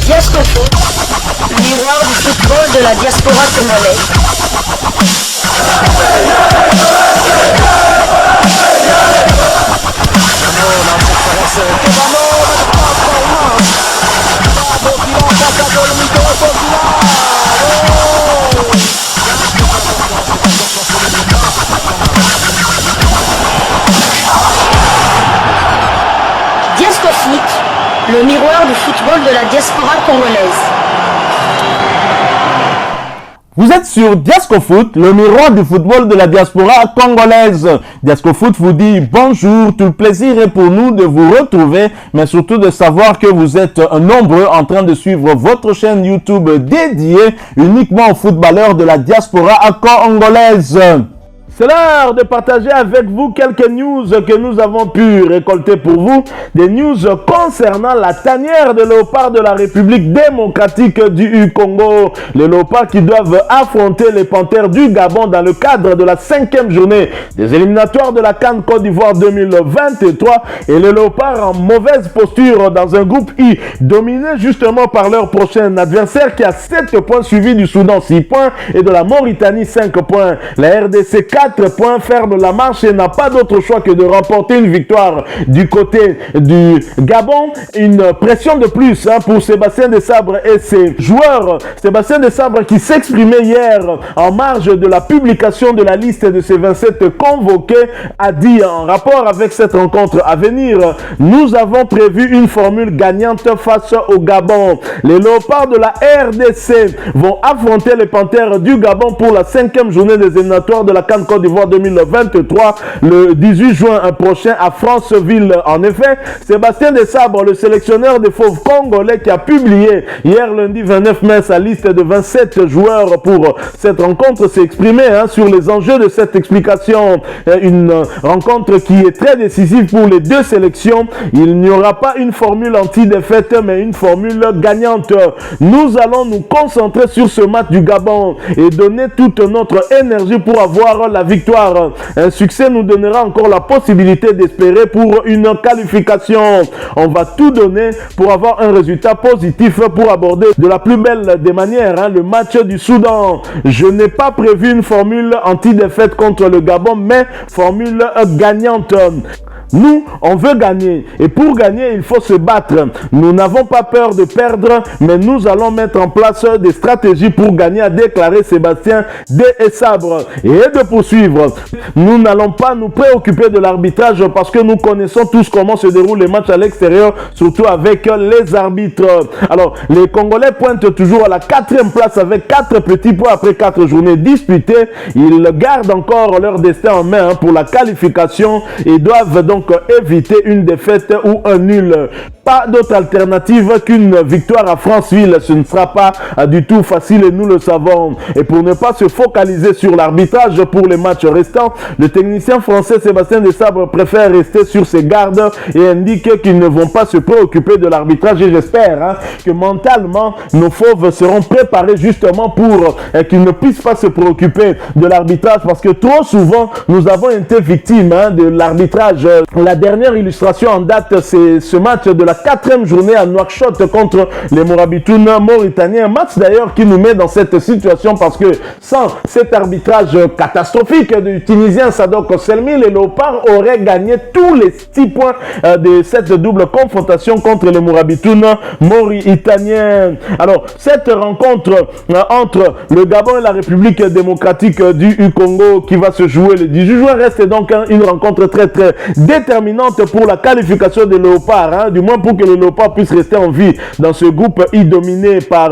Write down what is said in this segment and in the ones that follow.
Diascofoot, miroir du football de la diaspora congolaise. Diascofoot, le miroir du football de la diaspora congolaise. Vous êtes sur Diascofoot, le miroir du football de la diaspora congolaise. Diascofoot vous dit bonjour, tout le plaisir est pour nous de vous retrouver, mais surtout de savoir que vous êtes nombreux en train de suivre votre chaîne YouTube dédiée uniquement aux footballeurs de la diaspora congolaise. C'est l'heure de partager avec vous quelques news que nous avons pu récolter pour vous. Des news concernant la tanière de léopards de la République démocratique du Congo. Les léopards qui doivent affronter les panthères du Gabon dans le cadre de la 5e journée des éliminatoires de la CAN Côte d'Ivoire 2023. Et les léopards en mauvaise posture dans un groupe I, dominé justement par leur prochain adversaire qui a 7 points suivi du Soudan 6 points et de la Mauritanie 5 points. La RDC 4 points ferme la marche et n'a pas d'autre choix que de remporter une victoire du côté du Gabon. Une pression de plus pour Sébastien Desabre et ses joueurs. Sébastien Desabre qui s'exprimait hier en marge de la publication de la liste de ces 27 convoqués a dit en rapport avec cette rencontre à venir: nous avons prévu une formule gagnante face au Gabon. Les léopards de la RDC vont affronter les panthères du Gabon pour la 5e journée des éliminatoires de la CAN Côte d'Ivoire 2023 le 18 juin prochain à Franceville. En effet, Sébastien Desabre, le sélectionneur des fauves congolais, qui a publié hier lundi 29 mai sa liste de 27 joueurs pour cette rencontre, s'est exprimé sur les enjeux de cette explication. Une rencontre qui est très décisive pour les deux sélections. Il n'y aura pas une formule anti-défaite, mais une formule gagnante. Nous allons nous concentrer sur ce match du Gabon et donner toute notre énergie pour avoir la victoire. Un succès nous donnera encore la possibilité d'espérer pour une qualification. On va tout donner pour avoir un résultat positif pour aborder de la plus belle des manières le match du Soudan. Je n'ai pas prévu une formule anti-défaite contre le Gabon, mais formule gagnante. Nous, on veut gagner. Et pour gagner, il faut se battre. Nous n'avons pas peur de perdre, mais nous allons mettre en place des stratégies pour gagner, a déclaré Sébastien Desabre. Et de poursuivre, nous n'allons pas nous préoccuper de l'arbitrage parce que nous connaissons tous comment se déroulent les matchs à l'extérieur, surtout avec les arbitres. Alors, les Congolais pointent toujours à la 4e place avec 4 petits points après 4 journées disputées. Ils gardent encore leur destin en main pour la qualification et doivent donc éviter une défaite ou un nul. Pas d'autre alternative qu'une victoire à Franceville. Ce ne sera pas du tout facile et nous le savons. Et pour ne pas se focaliser sur l'arbitrage pour les matchs restants, le technicien français Sébastien Desabre préfère rester sur ses gardes et indique qu'ils ne vont pas se préoccuper de l'arbitrage. Et j'espère que mentalement, nos fauves seront préparés justement pour qu'ils ne puissent pas se préoccuper de l'arbitrage parce que trop souvent, nous avons été victimes de l'arbitrage. La dernière illustration en date, c'est ce match de la 4e journée à Nouakchott contre les Morabitoun mauritaniens. Un match d'ailleurs qui nous met dans cette situation parce que sans cet arbitrage catastrophique du Tunisien Sadok Selmi, les Léopards auraient gagné tous les 6 points de cette double confrontation contre les Morabitoun mauritaniens. Alors, cette rencontre entre le Gabon et la République démocratique du Congo qui va se jouer le 18 juin reste donc une rencontre très déterminante pour la qualification des Léopards, du moins pour que les Léopards puissent rester en vie dans ce groupe I dominé par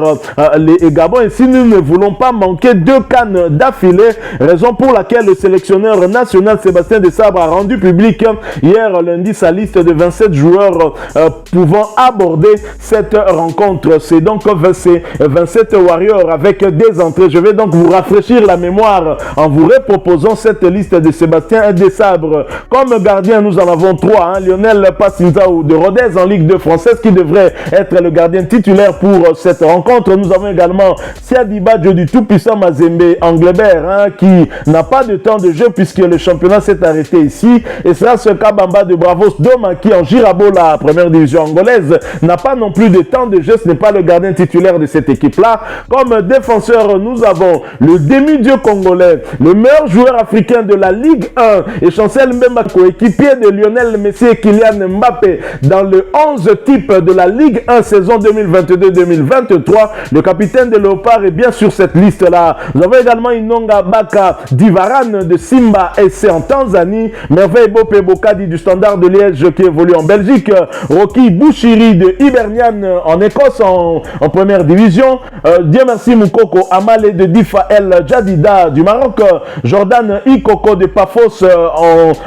les Gabon. Et si nous ne voulons pas manquer 2 CAN d'affilée, raison pour laquelle le sélectionneur national Sébastien Desabre a rendu public hier lundi sa liste de 27 joueurs pouvant aborder cette rencontre. C'est donc ces 27 Warriors avec des entrées. Je vais donc vous rafraîchir la mémoire en vous reproposant cette liste de Sébastien Desabre. Comme gardien, nous en avons 3. Lionel Passinzao de Rodez en Ligue Ligue 2 française qui devrait être le gardien titulaire pour cette rencontre. Nous avons également Siadiba du tout-puissant Mazembe Anglebert qui n'a pas de temps de jeu puisque le championnat s'est arrêté ici. Et sera ce Kabamba de Bravos Doma qui en Girabola, première division angolaise, n'a pas non plus de temps de jeu. Ce n'est pas le gardien titulaire de cette équipe-là. Comme défenseur, nous avons le demi-dieu congolais, le meilleur joueur africain de la Ligue 1 et Chancel Mbemba, coéquipier de Lionel Messi et Kylian Mbappé dans le 11 type de la Ligue 1 saison 2022-2023. Le capitaine de Léopard est bien sur cette liste-là. Nous avons également Inonga Baka Divaran de Simba SC en Tanzanie, Merveille Bopé Bokadi du Standard de Liège qui évolue en Belgique, Rocky Bouchiri de Hibernian en Écosse en première division, Dieu merci Moukoko Amale de Difa El Jadida du Maroc, Jordan Ikoko de Paphos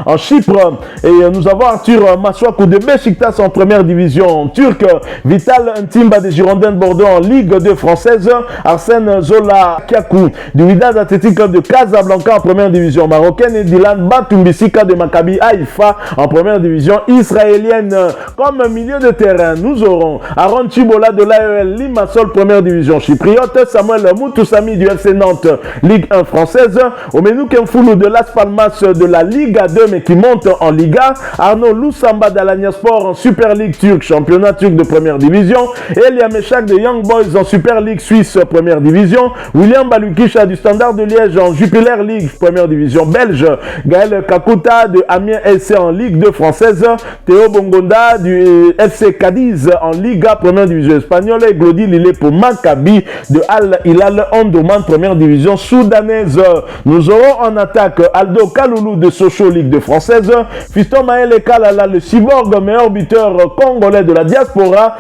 en Chypre, et nous avons Arthur Maswakou de Besiktas en première division turque, Vital Ntimba des Girondins de Bordeaux en Ligue 2 française, Arsène Zola Kiakou du Wydad Athletic Club de Casablanca en première division marocaine et Dylan Batumbisika de Maccabi Haïfa en première division israélienne. Comme milieu de terrain, nous aurons Aaron Chibola de l'AEL Limassol première division chypriote, Samuel Moutoussami du FC Nantes Ligue 1 française, Omenou Kemfoulou de Las Palmas de la Liga 2 mais qui monte en Liga, Arnaud Loussamba d'Alanya Sport en Super League turque, championnat turc de première division, Elia Meshak de Young Boys en Super League suisse première division, William Balukisha du Standard de Liège en Jupiler League première division belge, Gaël Kakuta de Amiens SC en Ligue 2 française, Théo Bongonda du FC Cadiz en Liga première division espagnole et Glody Lilé pour Maccabi de Al Hilal Omdurman première division soudanaise. Nous aurons en attaque Aldo Kaloulou de Sochaux Ligue 2 française, Fiston Maël Kalala le cyborg meilleur buteur congolais de la diaspora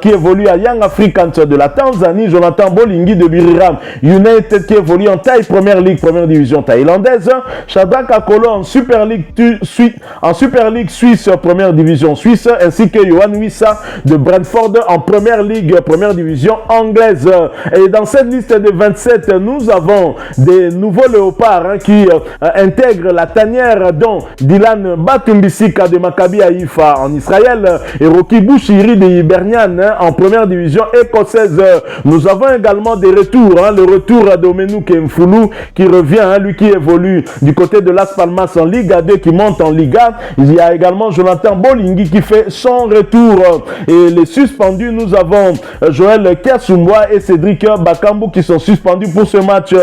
qui évolue à Young Africans de la Tanzanie, Jonathan Bolingi de Biriram United qui évolue en Thaï première ligue première division thaïlandaise, Shadrack Akolo en Super League Suisse première division suisse, ainsi que Johan Wissa de Brentford en première ligue première division anglaise. Et dans cette liste de 27, nous avons des nouveaux léopards qui intègrent la tanière, dont Dylan Batumbisika de Maccabi Haïfa en Israël et Rocky Bouchiri de Hibernian en première division écossaise. Nous avons également des retours, le retour d'Omenou Kemfoulou qui revient, lui qui évolue du côté de Las Palmas en Liga 2 qui monte en Liga. Il y a également Jonathan Bolingi qui fait son retour. Et les suspendus, nous avons Joël Kersumbois et Cédric Bakambu qui sont suspendus pour ce match.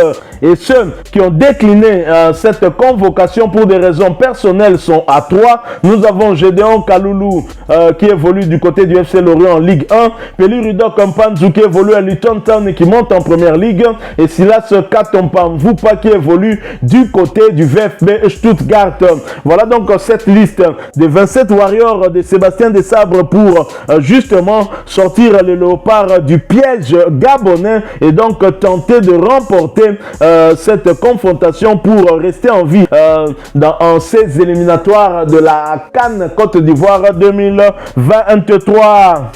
Et ceux qui ont décliné cette convocation pour des raisons personnelles sont à 3. Nous avons Gédéon Kaloulou qui évolue du côté du FC Lorient en Ligue 1, Peli Rudo Kompanzu qui évolue à Luton Town et qui monte en première ligue, et Silas Katompanvupa qui évolue du côté du VfB Stuttgart. Voilà donc cette liste des 27 Warriors de Sébastien Desabre pour justement sortir les léopards du piège gabonais et donc tenter de remporter cette confrontation pour rester en vie en ces éliminatoires de la CAN Côte d'Ivoire 2023.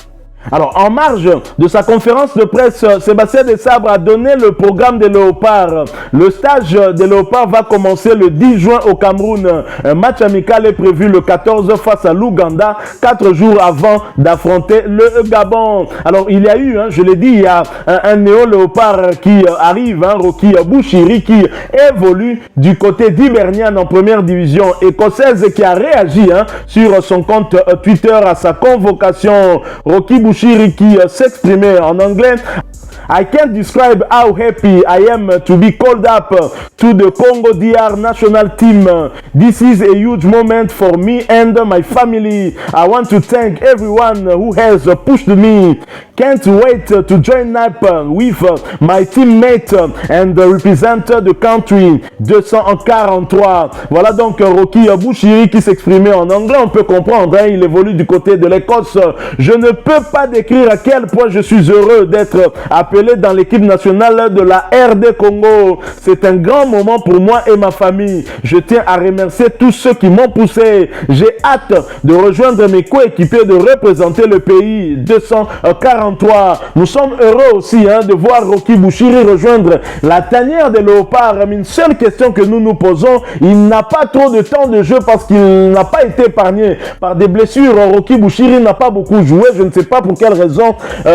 Alors, en marge de sa conférence de presse, Sébastien Desabre a donné le programme des Léopards. Le stage des Léopards va commencer le 10 juin au Cameroun. Un match amical est prévu le 14 face à l'Ouganda, 4 jours avant d'affronter le Gabon. Alors, il y a eu, je l'ai dit, il y a un néo-léopard qui arrive, Rocky Bouchiri, qui évolue du côté d'Hibernian en première division écossaise, qui a réagi sur son compte Twitter à sa convocation. Rocky Bouchiri qui s'exprimait en anglais. I can't describe how happy I am to be called up to the Congo DR national team. This is a huge moment for me and my family. I want to thank everyone who has pushed me. Can't wait to join up with my teammate and represent the country. 243. Voilà donc Rocky Bouchiri qui s'exprimait en anglais. On peut comprendre, il évolue du côté de l'Écosse. Je ne peux pas décrire à quel point je suis heureux d'être appelé dans l'équipe nationale de la RD Congo. C'est un grand moment pour moi et ma famille. Je tiens à remercier tous ceux qui m'ont poussé. J'ai hâte de rejoindre mes coéquipiers, de représenter le pays. 244 en toi. Nous sommes heureux aussi de voir Rocky Bouchiri rejoindre la tanière des Léopards. Mais une seule question que nous nous posons, il n'a pas trop de temps de jeu parce qu'il n'a pas été épargné par des blessures. Rocky Bouchiri n'a pas beaucoup joué. Je ne sais pas pour quelle raison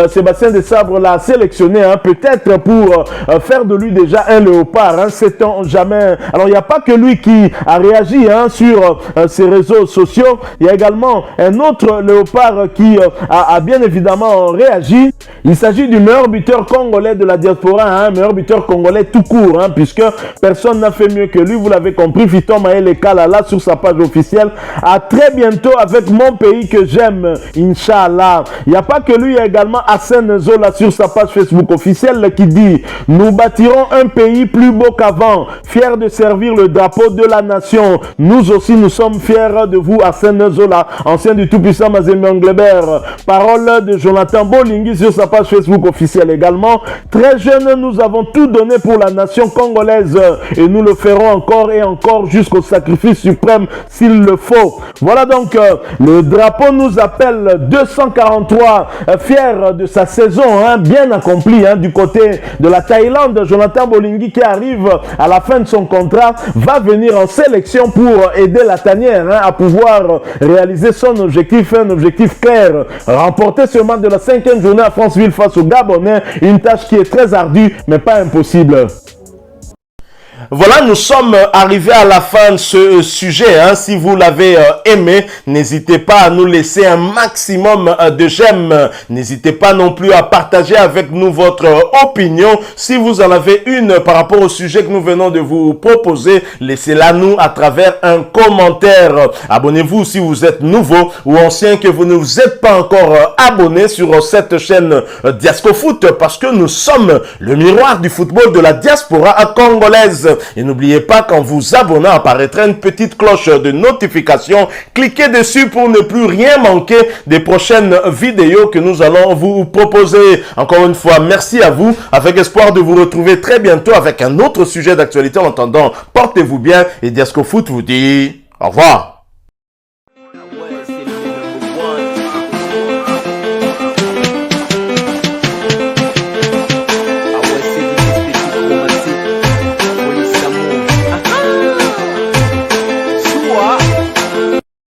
Sébastien Desabre l'a sélectionné. Peut-être pour faire de lui déjà un Léopard. Sait-on jamais. Alors il n'y a pas que lui qui a réagi sur ses réseaux sociaux. Il y a également un autre Léopard qui a bien évidemment réagi. Il s'agit du meilleur buteur congolais de la diaspora, meilleur buteur congolais tout court, puisque personne n'a fait mieux que lui. Vous l'avez compris, Fiton Maël Kalala sur sa page officielle. À très bientôt avec mon pays que j'aime, Inch'Allah. Il n'y a pas que lui, il y a également Hassan Zola sur sa page Facebook officielle qui dit: nous bâtirons un pays plus beau qu'avant, fiers de servir le drapeau de la nation. Nous aussi, nous sommes fiers de vous, Hassan Zola, ancien du tout-puissant Mazembe Anglebert. Parole de Jonathan Bolingui sur sa page Facebook officielle également. Très jeune, nous avons tout donné pour la nation congolaise et nous le ferons encore et encore jusqu'au sacrifice suprême s'il le faut. Voilà donc, le drapeau nous appelle 243, fier de sa saison bien accomplie du côté de la Thaïlande. Jonathan Bolingui qui arrive à la fin de son contrat va venir en sélection pour aider la tanière à pouvoir réaliser son objectif, un objectif clair, remporter ce match de la 5e journée à Franceville face au Gabonais, une tâche qui est très ardue mais pas impossible. Voilà, nous sommes arrivés à la fin de ce sujet. Si vous l'avez aimé, n'hésitez pas à nous laisser un maximum de j'aime. N'hésitez pas non plus à partager avec nous votre opinion. Si vous en avez une par rapport au sujet que nous venons de vous proposer, laissez-la nous à travers un commentaire. Abonnez-vous si vous êtes nouveau ou ancien que vous ne vous êtes pas encore abonné sur cette chaîne Diascofoot, parce que nous sommes le miroir du football de la diaspora congolaise. Et n'oubliez pas qu'en vous abonnant apparaîtra une petite cloche de notification. Cliquez dessus pour ne plus rien manquer des prochaines vidéos que nous allons vous proposer. Encore une fois, merci à vous, avec espoir de vous retrouver très bientôt avec un autre sujet d'actualité. En attendant, portez-vous bien et Diascofoot vous dit au revoir.